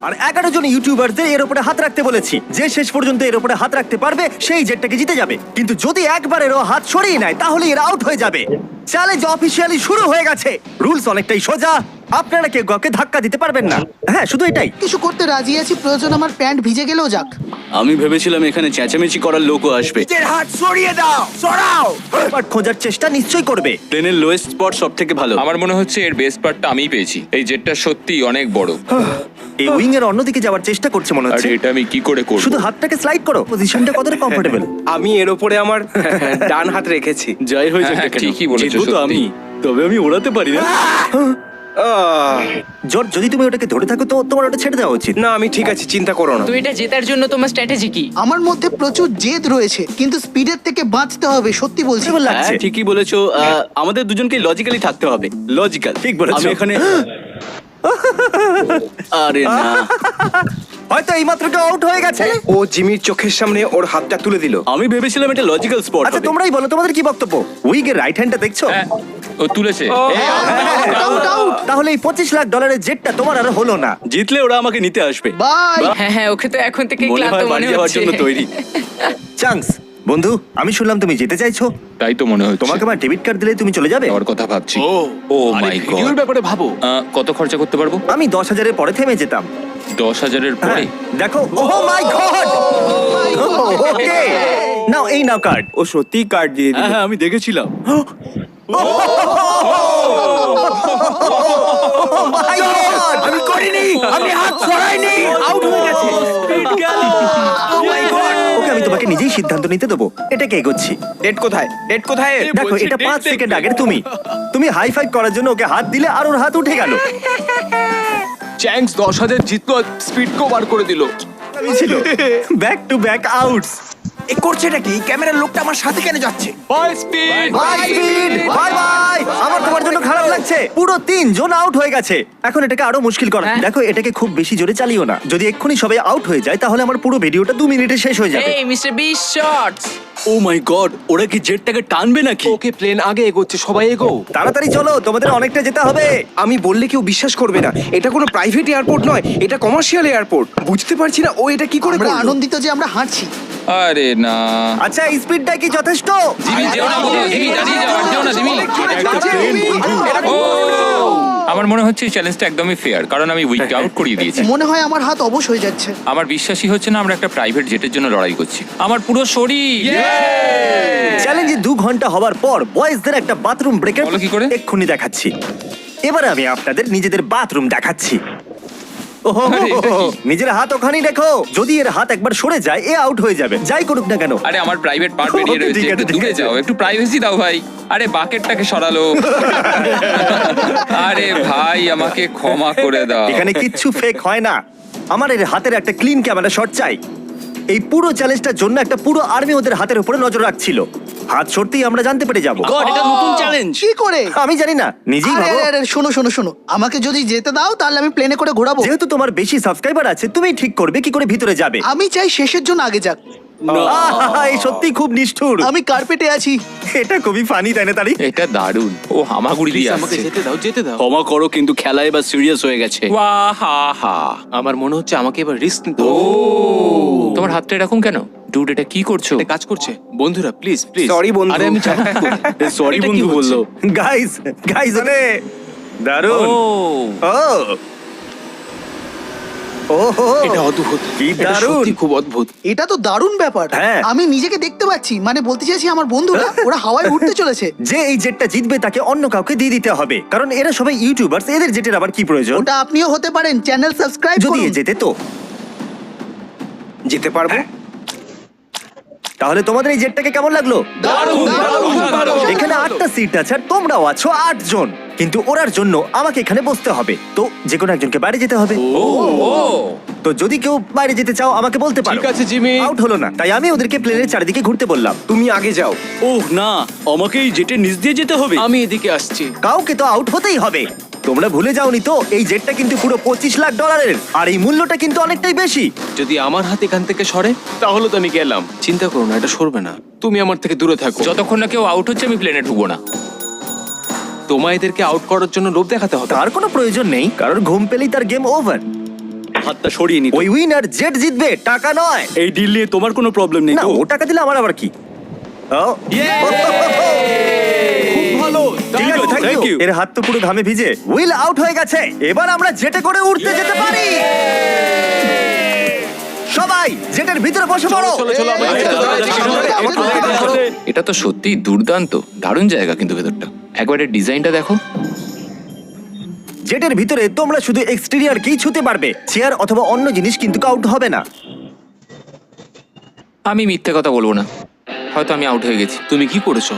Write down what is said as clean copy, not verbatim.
আর 11 জন ইউটিউবারদের এর উপরে হাত রাখতে বলেছি। যে শেষ পর্যন্ত এর উপরে হাত রাখতে পারবে সেই জেটটাকে জিতে যাবে। কিন্তু যদি একবারেরও হাত সরিয়ে নেয় তাহলে এরা আউট হয়ে যাবে। চ্যালেঞ্জ অফিসিয়ালি শুরু হয়ে গেছে। রুলস অনেকটাই সোজা। আপনারা কেউ কাউকে ধাক্কা দিতে পারবেন না। হ্যাঁ, শুধু এটাই। কিছু করতে রাজি আছি, প্রয়োজন আমার প্যান্ট ভিজে গেলেও যাক। আমি ভেবেছিলাম এখানে চেঁচামেচি করার লোকও আসবে। হাত সরিয়ে দাও, সরাও। বাট খোঁজার চেষ্টা নিশ্চয়ই করবে। প্লেনের লোয়েস্ট স্পট সব থেকে ভালো। আমার মনে হচ্ছে এর বেস্ট পার্টটা আমিই পেয়েছি। এই জেটটা সত্যি অনেক বড়। এই উইং এর অন্যদিকে যাওয়ার চেষ্টা করছে মনে আর হচ্ছে। এটা আমি কি করে করব? শুধু হাতটাকে স্লাইড করো। পজিশনটা কতটা কমফোর্টেবল। আমি এর উপরে আমার ডান হাত রেখেছি। যাই হয়েছে হ্যাঁ, না কেন, ঠিকই বলেছো, জিতবো তো সত্যি। আমি। তবে আমি ওড়াতে পারি না। জর্জ, যদি তুমি ওটাকে ধরে থাকো তো তোমার ওটা ছেড়ে দেওয়া উচিত। না, আমি ঠিক আছে, চিন্তা করো না। তো এটা জেতার জন্য তোমার স্ট্র্যাটেজি কি? আমার মধ্যে প্রচুর জেদ রয়েছে, কিন্তু স্পিডের থেকে বাঁচতে হবে, সত্যি বলছি। কেমন লাগছে? হ্যাঁ, ঠিকই বলেছো। আমাদের দুজনকে লজিক্যালি থাকতে হবে। লজিক্যাল। ঠিক বলেছো। আমি এখানে আরে না, হয়তো এইমাত্র কেউ আউট হয়ে গেছে। ও জিমির চোখের সামনে ওর হাতটা তুলে দিল। আমি ভেবেছিলাম এটা লজিক্যাল স্পট আচ্ছা, হবে। তোমরাই বলো তোমাদের কি বক্তব্য। উইগের রাইট হ্যান্ডটা দেখছো? হ্যাঁ, ও তুলেছে। Out, out. তাহলে এই $25 লাখ জেটটা তোমার আর হলো না। জিতলে ওরা আমাকে নিতে আসবে। বাই। হ্যাঁ হ্যাঁ, ওকে তো এখন থেকে মনে ক্লান্ত হয় মনে বাড়ি যাওয়ার হচ্ছে। জন্য তৈরি। চান্স বন্ধু, আমি শুনলাম তুমি যেতে চাইছো। তাই তো মনে হচ্ছে। তোমাকে আমার ডেবিট কার্ড দিলে তুমি চলে যাবে। যাওয়ার কথা ভাবছি। ও আরে, মাই ভিডিওর গড। ব্যাপারে ভাবো। কত খরচা করতে পারবো? আমি 10,000-এর পরে থেমে যেতাম। 10,000-এর হ্যাঁ, পরে? দেখো। ও মাই গড। ওকে, নাও এই নাও কার্ড। ও সত্যি কার্ড দিয়ে দিল। হ্যাঁ হ্যাঁ, আমি দেখেছিলাম। আমি করিনি, আমি হাত সরাইনি। আউট হয়ে গেছে। ওকে, আমি তোমাকে নিজেই সিদ্ধান্ত নিতে দেবো। এটাকে এগোচ্ছি। ডেট কোথায়? ডেট কোথায়? দেখো, এটা 5 সেকেন্ড আগের তুমি হাই ফাইভ করার জন্য ওকে হাত দিলে আর ওর হাত উঠে গেল। চ্যাংস 10,000 জিতলো, স্পিড কো বার করে দিল। আমি ছিল ব্যাক টু ব্যাক আউটস। এ করছেটা কি? ক্যামেরার লোকটা আমার সাথে কেন যাচ্ছে? By speed. By speed, bye bye. আমার তোমার জন্য খারাপ লাগছে। পুরো 3 জন আউট হয়ে গেছে। এখন এটাকে আরো মুশকিল করা। হ্যাঁ। দেখো, এটাকে খুব বেশি জোরে চালিও না। যদি এক্ষুনি সবাই আউট হয়ে যায় তাহলে আমার পুরো ভিডিওটা 2 মিনিটে শেষ হয়ে যাবে। এই মিস্টার বিশ শটস। ও মাই গড, ওরা কি জেটটাকে টানবে নাকি? ওকে, প্লেন আগে এগোচ্ছে, সবাই এগো। তাড়াতাড়ি চলো, তোমাদের অনেকটা যেতে হবে। আমি বললে কেউ বিশ্বাস করবে না। এটা কোনো প্রাইভেট এয়ারপোর্ট নয়, এটা কমার্শিয়াল এয়ারপোর্ট। বুঝতে পারছি না ও এটা কি করে আমরা করলো। আনন্দিত যে আমরা হাঁটছি। আরে না। আচ্ছা, এই স্পিডটা কি যথেষ্ট? জিমি যেও না বলো, জিমি দাঁড়িয়ে যাও, যেও না জিমি। ও! আমার মনে হচ্ছে এই চ্যালেঞ্জটা একদমই ফেয়ার, কারণ আমি উইককে আউট করিয়ে দিয়েছি। মনে হয় আমার হাত অবশ হয়ে যাচ্ছে। আমার বিশ্বাসই হচ্ছে না আমরা একটা প্রাইভেট জেটের জন্য লড়াই করছি। আমার পুরো শরীর। চ্যালেঞ্জে 2 ঘন্টা হওয়ার পর বয়েজদের একটা বাথরুম ব্রেকের বলো কি করে? এক্ষুনি দেখাচ্ছি। এবারে আমি আপনাদের নিজেদের বাথরুম দেখাচ্ছি। ওহো, আরে, এটা কি? নিজের হাত ওখানেই দেখো। যদি এর হাত একবার সরে যায় এ আউট হয়ে যাবে, যাই করুক না কেন। আরে আমার প্রাইভেট পার্ট বেরিয়ে Okay, রয়েছে, ঠিক আছে, একটু ঠিক দূরে আছে। যাও, একটু প্রাইভেসি দাও ভাই। আরে বাকেটটাকে সরালো। আরে ভাই, আমাকে ক্ষমা করে দাও। এখানে কিচ্ছু ফেক হয় না। আমার এর হাতের একটা ক্লিন ক্যামেরা শট চাই। এই পুরো চ্যালেঞ্জটার জন্য একটা পুরো আর্মি ওদের হাতের উপরে নজর রাখছিল। হাত সরতেই আমরা জানতে পেরে যাব। গড, এটা নতুন চ্যালেঞ্জ। কি করে? আমি জানি না, নিজেই আরে ভাবো। আরে, শোনো শোনো শোনো, আমাকে যদি যেতে দাও তাহলে আমি প্লেনে করে ঘোরাবো। যেহেতু তোমার বেশি সাবস্ক্রাইবার আছে, তুমি ঠিক করবে কি করে ভিতরে যাবে। আমি চাই শেষের জন্য আগে যাক। আহা, এই সত্যি খুব নিষ্ঠুর। আমি কার্পেটে আছি। এটা খুবই ফানি, তাই না তারি? এটা দারুণ। ও হামাগুড়ি দিয়ে আমাকে আসছে। যেতে দাও, যেতে দাও। ক্ষমা করো, কিন্তু খেলা এবার সিরিয়াস হয়ে গেছে। ওয়াহাহা। আমার মনে হচ্ছে আমাকে এবার রিস্ক নিতে হবে। তোমার হাতটা এরকম কেন? ডুড, এটা কি করছো? এটা কাজ করছে। বন্ধুরা প্লিজ প্লিজ। Sorry, বন্ধু। আরে আমি যাবো কি করে? সরি এটা কি বন্ধু হচ্ছে? বললো। গাইস মানে দারুণ। ও ওহো, এটা অদ্ভুত। কি এটা দারুণ। সত্যি খুব অদ্ভুত। এটা তো দারুণ ব্যাপার। হ্যাঁ। আমি নিজেকে দেখতে পাচ্ছি, মানে বলতে চাইছি আমার বন্ধুরা ওরা হাওয়ায় উঠতে চলেছে। যে এই জেটটা জিতবে তাকে অন্য কাউকে দিয়ে দিতে হবে, কারণ এরা সবাই ইউটিউবারস। এদের জেটের আবার কি প্রয়োজন? ওটা আপনিও হতে পারেন, চ্যানেল সাবস্ক্রাইব যদি করুন। এ যেতে তো যেতে পারবো? তাহলে তোমাদের এই জেটটাকে কেমন লাগলো? এখানে 8টা সিট আছে আর তোমরাও আছো 8 জন। কিন্তু ওরার জন্য আমাকে এখানে বসতে হবে, তো যে কোনো একজনকে বাইরে যেতে হবে। ও তো যদি কেউ বাইরে যেতে চাও আমাকে বলতে পারো। ঠিক আছে জিমি। আউট হলো না, তাই আমি ওদেরকে প্লেনের চারিদিকে ঘুরতে বললাম। তুমি আগে যাও। ওহ না, আমাকে এই জেটের নিচ দিয়ে যেতে হবে। আমি এদিকে আসছি। কাউকে তো আউট হতেই হবে। তোমরা ভুলে যাওনি তো এই জেটটা কিন্তু পুরো $25 লাখ, আর এই মূল্যটা কিন্তু অনেকটাই বেশি। যদি আমার হাত এখান থেকে সরে তাহলে তো আমি গেলাম। চিন্তা করো না, এটা সরবে না। তুমি আমার থেকে দূরে থাকো। যতক্ষণ না কেউ আউট হচ্ছে আমি প্লেনে ঢুকবো না। তোমায় এদেরকে আউট করার জন্য লোভ দেখাতে হবে। তার কোনো প্রয়োজন নেই, কারণ ঘুম পেলেই তার গেম ওভার। হাতটা সরিয়ে নিতে ওই উইনার জেট জিতবে, টাকা নয়। এই ডিল নিয়ে তোমার কোনো প্রবলেম নেই না, তো? ও টাকা দিলে আমার আবার কি? ও, ভালো ঠিক আছে, thank you। এর হাত তো পুরো ঘামে ভিজে। উইল আউট হয়ে গেছে। এবার আমরা জেটে করে উঠতে যেতে পারি। সবাই জেটের ভিতরে বসে পড়ো। এটা তো সত্যি দুর্দান্ত, দারুণ জায়গা কিন্তু ভেতরটা। একবার এর ডিজাইনটা দেখো। জেটের ভিতরে তোমরা শুধু এক্সটেরিয়রকেই ছুতে পারবে, চেয়ার অথবা অন্য জিনিস কিন্তু আউট হবে না। আমি মিথ্যে কথা বলবো না, হয়তো আমি আউট হয়ে গেছি। তুমি কি করেছো?